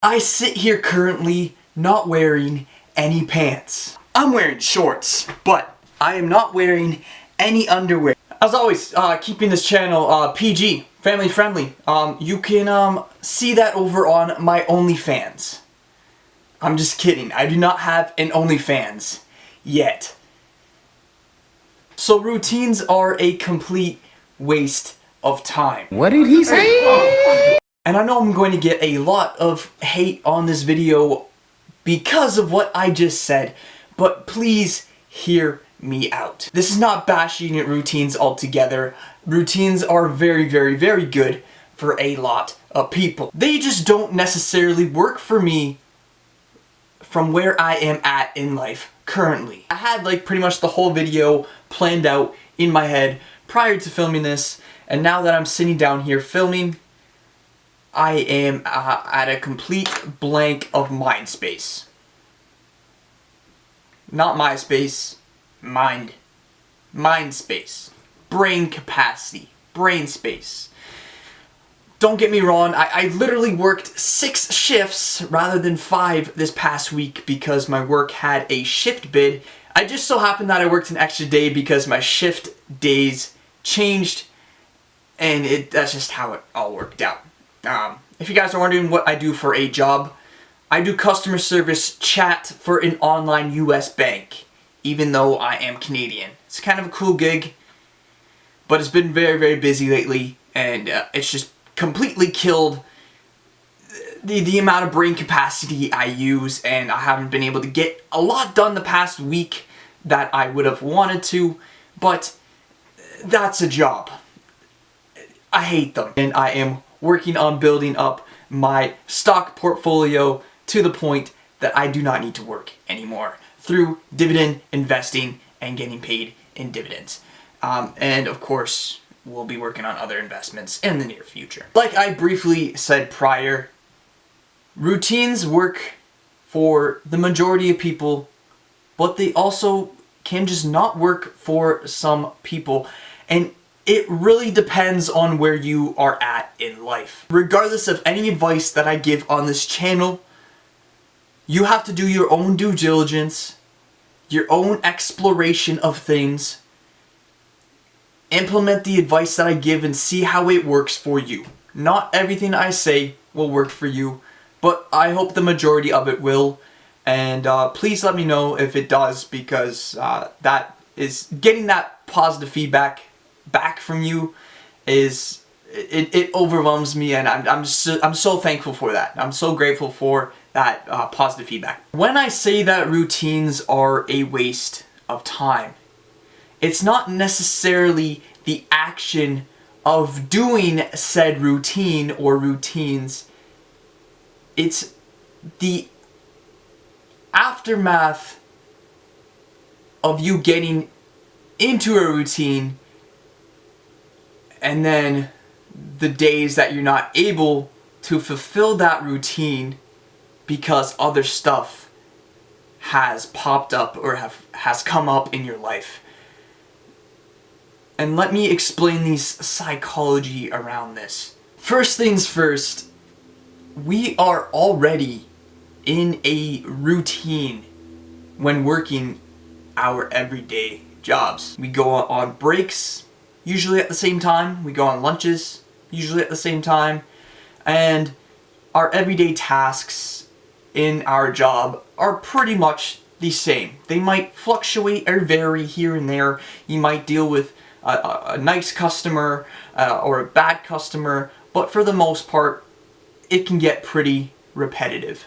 I sit here currently not wearing any pants. I'm wearing shorts, but I am not wearing any underwear. As always, keeping this channel PG, family friendly. You can see that over on my OnlyFans. I'm just kidding. I do not have an OnlyFans yet. So routines are a complete waste of time. What did he say? And I know I'm going to get a lot of hate on this video because of what I just said, but please hear me out. This is not bashing routines altogether. Routines are very, very, very good for a lot of people. They just don't necessarily work for me from where I am at in life currently. I had like pretty much the whole video planned out in my head prior to filming this, and now that I'm sitting down here filming, I am at a complete blank of mind space. Not MySpace, mind space. Brain capacity, brain space. Don't get me wrong, I literally worked 6 shifts rather than 5 this past week because my work had a shift bid. I just so happened that I worked an extra day because my shift days changed, and that's just how it all worked out. If you guys are wondering what I do for a job, I do customer service chat for an online US bank, even though I am Canadian. It's kind of a cool gig, but it's been very, very busy lately, and it's just completely killed the amount of brain capacity I use, and I haven't been able to get a lot done the past week that I would have wanted to, but that's a job. I hate them, and I am working on building up my stock portfolio to the point that I do not need to work anymore through dividend investing and getting paid in dividends. And of course, we'll be working on other investments in the near future. Like I briefly said prior, routines work for the majority of people, but they also can just not work for some people. And it really depends on where you are at in life. Regardless of any advice that I give on this channel, you have to do your own due diligence, your own exploration of things, implement the advice that I give and see how it works for you. Not everything I say will work for you, but I hope the majority of it will. And please let me know if it does, because that is getting that positive feedback back from you is it overwhelms me, and I'm so thankful for that. I'm so grateful for that positive feedback. When I say that routines are a waste of time, it's not necessarily the action of doing said routine or routines. It's the aftermath of you getting into a routine, and then the days that you're not able to fulfill that routine because other stuff has popped up or has come up in your life. And let me explain the psychology around this. First things first, we are already in a routine when working our everyday jobs. We go on breaks, usually at the same time. We go on lunches, usually at the same time. And our everyday tasks in our job are pretty much the same. They might fluctuate or vary here and there. You might deal with a nice customer or a bad customer, but for the most part, it can get pretty repetitive.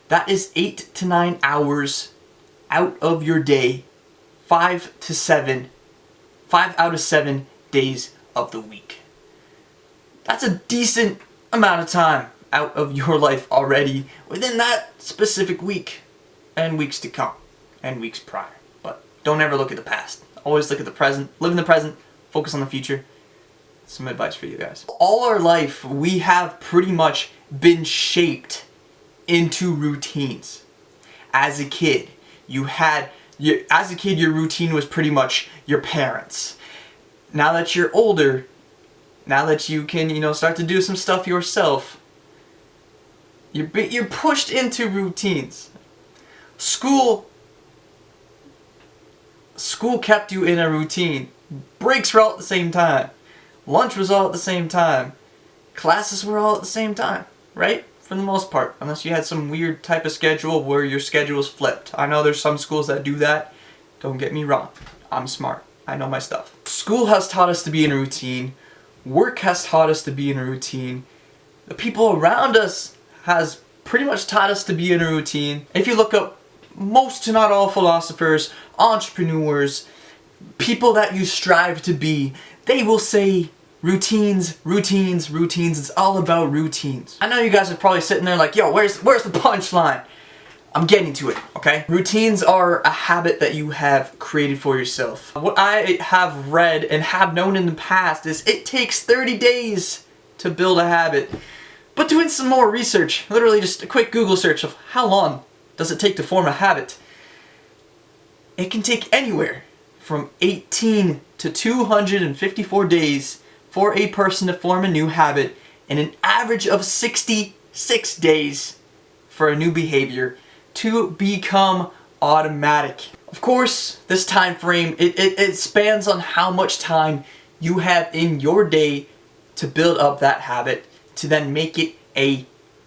That is 8 to 9 hours out of your day, 5 out of 7 days of the week. That's a decent amount of time out of your life already within that specific week and weeks to come and weeks prior. But don't ever look at the past. Always look at the present, live in the present, focus on the future. Some advice for you guys. All our life, we have pretty much been shaped into routines. As a kid, your routine was pretty much your parents. Now that you're older, now that you can, start to do some stuff yourself, You're pushed into routines. School kept you in a routine. Breaks were all at the same time. Lunch was all at the same time. Classes were all at the same time, right? For the most part, unless you had some weird type of schedule where your schedule is flipped. I know there's some schools that do that. Don't get me wrong. I'm smart. I know my stuff. School has taught us to be in a routine. Work has taught us to be in a routine. The people around us has pretty much taught us to be in a routine. If you look up most to not all philosophers, entrepreneurs, people that you strive to be, they will say routines, routines, routines. It's all about routines. I know you guys are probably sitting there like, yo, where's the punchline? I'm getting to it, okay? Routines are a habit that you have created for yourself. What I have read and have known in the past is it takes 30 days to build a habit. But doing some more research, literally just a quick Google search of how long does it take to form a habit, it can take anywhere from 18 to 254 days for a person to form a new habit, and an average of 66 days for a new behavior to become automatic. Of course, this time frame, it spans on how much time you have in your day to build up that habit to then make it a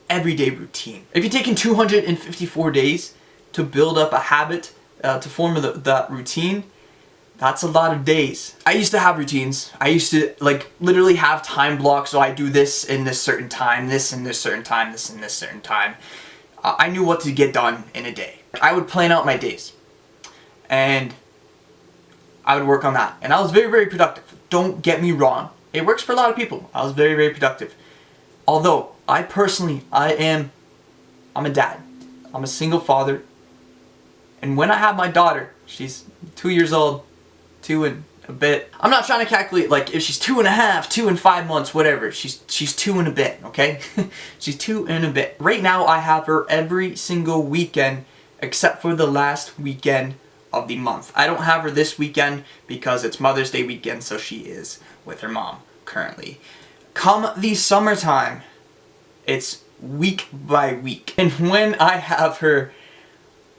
everyday routine. If you're taking 254 days to build up a habit, to form that routine, that's a lot of days. I used to have routines. I used to like literally have time blocks, so I do this in this certain time, this in this certain time, this in this certain time. I knew what to get done in a day. I would plan out my days and I would work on that. And I was very, very productive. Don't get me wrong. It works for a lot of people. I was very, very productive. Although, I personally, I'm a dad. I'm a single father. And when I have my daughter, she's 2 years old, 2 and a bit. I'm not trying to calculate like if she's 2.5, 2 and 5 months, whatever. She's 2 and a bit, okay? She's 2 and a bit. Right now I have her every single weekend except for the last weekend of the month. I don't have her this weekend because it's Mother's Day weekend, so she is with her mom currently. Come the summertime, it's week by week. And when I have her,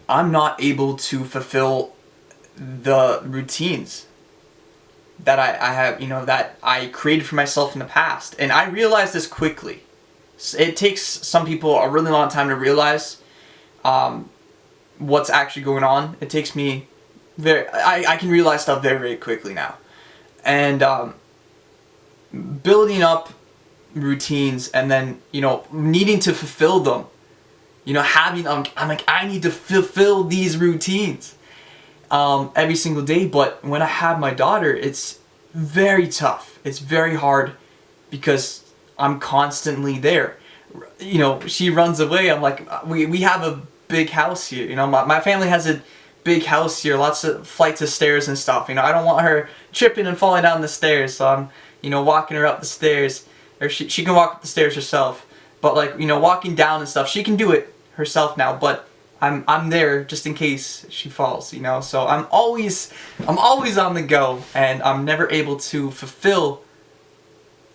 I'm not able to fulfill the routines that I have, that I created for myself in the past. And I realized this quickly. It takes some people a really long time to realize what's actually going on. It takes me I can realize stuff very, very quickly now. And building up routines and then, needing to fulfill them. I'm like, I need to fulfill these routines every single day. But when I have my daughter, it's very tough. It's very hard because I'm constantly there. She runs away. I'm like, we have a big house here. My family has a big house here, lots of flights of stairs and stuff. I don't want her tripping and falling down the stairs, so I'm, walking her up the stairs. Or she can walk up the stairs herself. But like, walking down and stuff, she can do it herself now, but I'm there just in case she falls, so I'm always on the go, and I'm never able to fulfill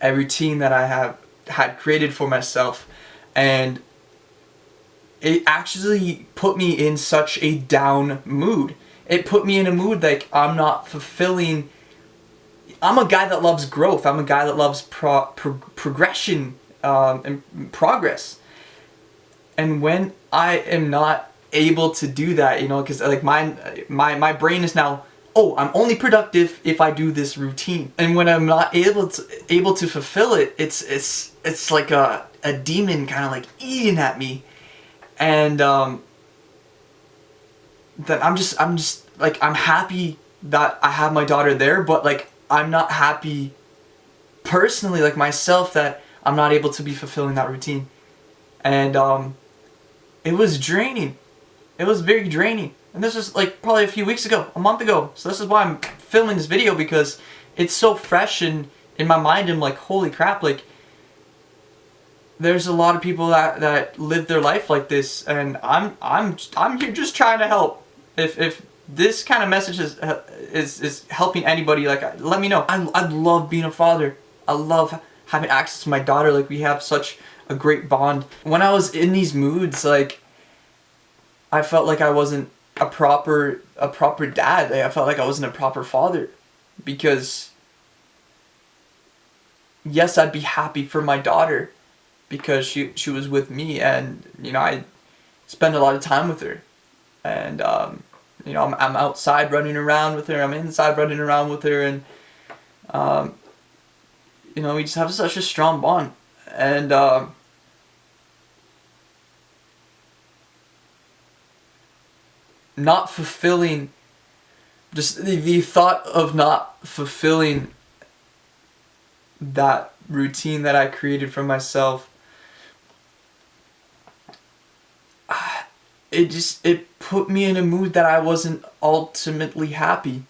a routine that I had created for myself. And it actually put me in such a down mood. It put me in a mood like I'm not fulfilling. I'm a guy that loves growth. I'm a guy that loves progression and progress. And when I am not able to do that, because like my brain is now, oh, I'm only productive if I do this routine. And when I'm not able to fulfill it, it's like a demon kind of like eating at me. And then I'm just like, I'm happy that I have my daughter there, but like I'm not happy personally, like myself, that I'm not able to be fulfilling that routine. And it was draining. It was very draining. And this was like probably a few weeks ago, a month ago. So this is why I'm filming this video, because it's so fresh in my mind. I'm like, holy crap, like there's a lot of people that live their life like this, and I'm here just trying to help. If this kind of message is helping anybody, like, let me know. I love being a father. I love having access to my daughter. Like, we have such a great bond. When I was in these moods, like, I felt like I wasn't a proper dad. Like, I felt like I wasn't a proper father, because yes, I'd be happy for my daughter because she was with me, and you know, I spend a lot of time with her, and you know, I'm outside running around with her, I'm inside running around with her, and you know, we just have such a strong bond. And not fulfilling, just the thought of not fulfilling that routine that I created for myself, it put me in a mood that I wasn't ultimately happy.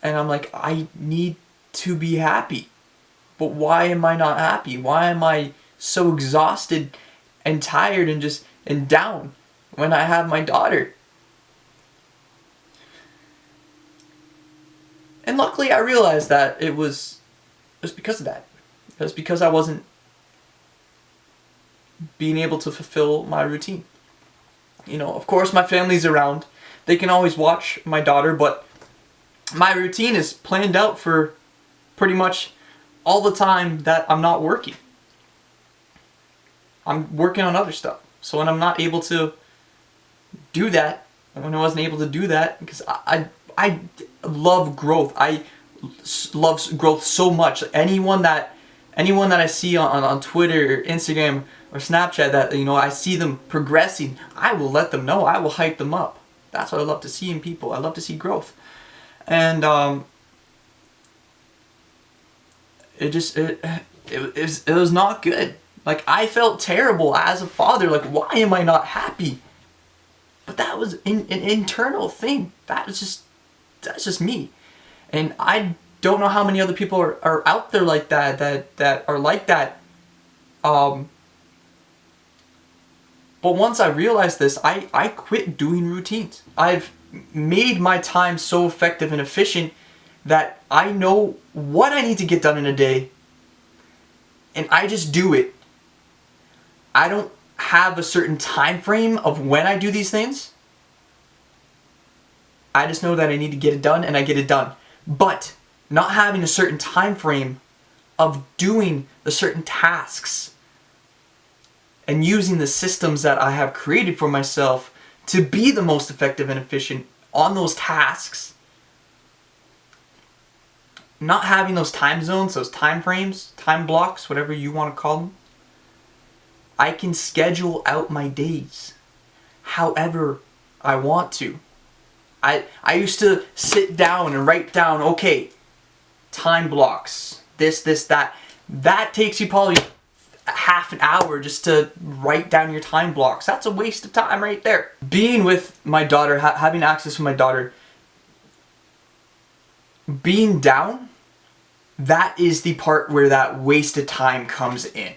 And I'm like, I need to be happy. But why am I not happy? Why am I so exhausted and tired and down when I have my daughter? And luckily I realized that it was because of that. It was because I wasn't being able to fulfill my routine. You know, of course my family's around. They can always watch my daughter, but my routine is planned out for pretty much all the time that I'm not working. I'm working on other stuff. So when I'm not able to do that, when I wasn't able to do that, because I love growth. I love growth so much. Anyone that I see on Twitter, or Instagram, or Snapchat that, you know, I see them progressing, I will let them know. I will hype them up. That's what I love to see in people. I love to see growth. And it was not good. Like, I felt terrible as a father. Like, why am I not happy? But that was an internal thing. That's just me. And I don't know how many other people are out there like that are like that. But once I realized this, I quit doing routines. I've made my time so effective and efficient that I know what I need to get done in a day, and I just do it. I don't have a certain time frame of when I do these things. I just know that I need to get it done, and I get it done. But not having a certain time frame of doing the certain tasks and using the systems that I have created for myself to be the most effective and efficient on those tasks, not having those time zones, those time frames, time blocks, whatever you want to call them, I can schedule out my days however I want to. I used to sit down and write down, okay, time blocks, this, that. That takes you probably half an hour just to write down your time blocks. That's a waste of time right there. Being with my daughter, having access to my daughter, being down, that is the part where that waste of time comes in.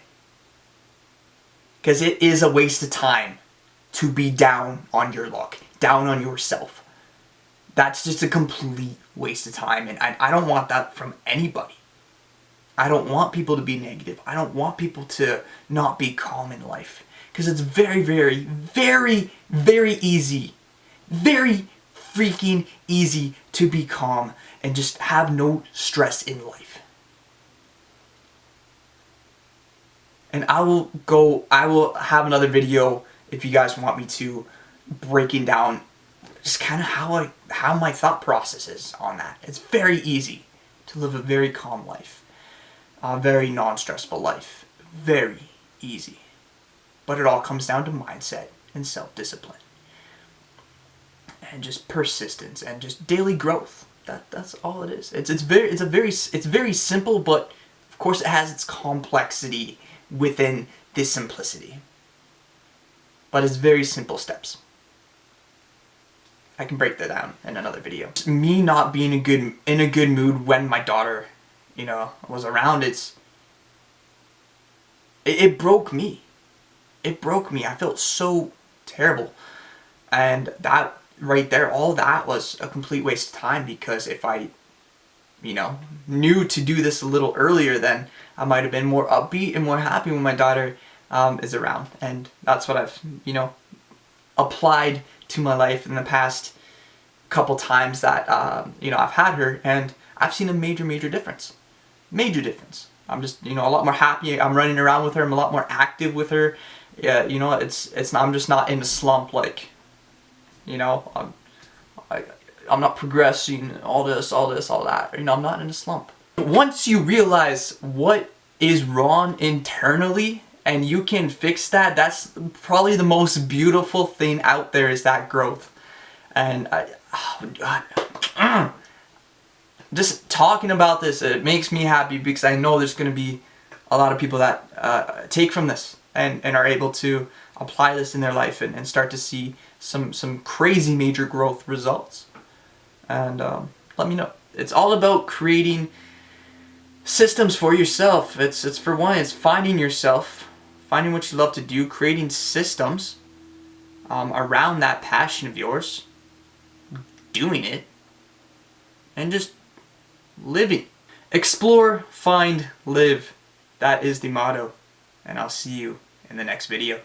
Because it is a waste of time to be down on your luck, down on yourself. That's just a complete waste of time, and I don't want that from anybody. I don't want people to be negative. I don't want people to not be calm in life. Because it's very, very, very, very easy. Very freaking easy to be calm and just have no stress in life. And I will have another video, if you guys want me to, breaking down just kind of how my thought process is on that. It's very easy to live a very calm life. A very non-stressful life. Very easy. But it all comes down to mindset and self-discipline. And just persistence and just daily growth. That's all it is. It's very simple, but of course it has its complexity within this simplicity. But it's very simple steps. I can break that down in another video. Me not being in a good mood when my daughter, you know, was around, it broke me. It broke me. I felt so terrible. And that right there, all that was a complete waste of time, because if I knew to do this a little earlier, then I might have been more upbeat and more happy when my daughter is around. And that's what I've, applied to my life in the past couple times that, I've had her, and I've seen a major difference. Major difference. I'm just, a lot more happy. I'm running around with her. I'm a lot more active with her. Yeah, I'm just not in a slump, like, I'm not progressing, all this, all that. I'm not in a slump. Once you realize what is wrong internally and you can fix that, that's probably the most beautiful thing out there, is that growth. And just talking about this, it makes me happy, because I know there's going to be a lot of people that take from this and are able to apply this in their life and start to see some crazy major growth results. And let me know. It's all about creating systems for yourself. It's for one, it's finding yourself, finding what you love to do, creating systems around that passion of yours, doing it, and just living. Explore, find, live. That is the motto. And I'll see you in the next video.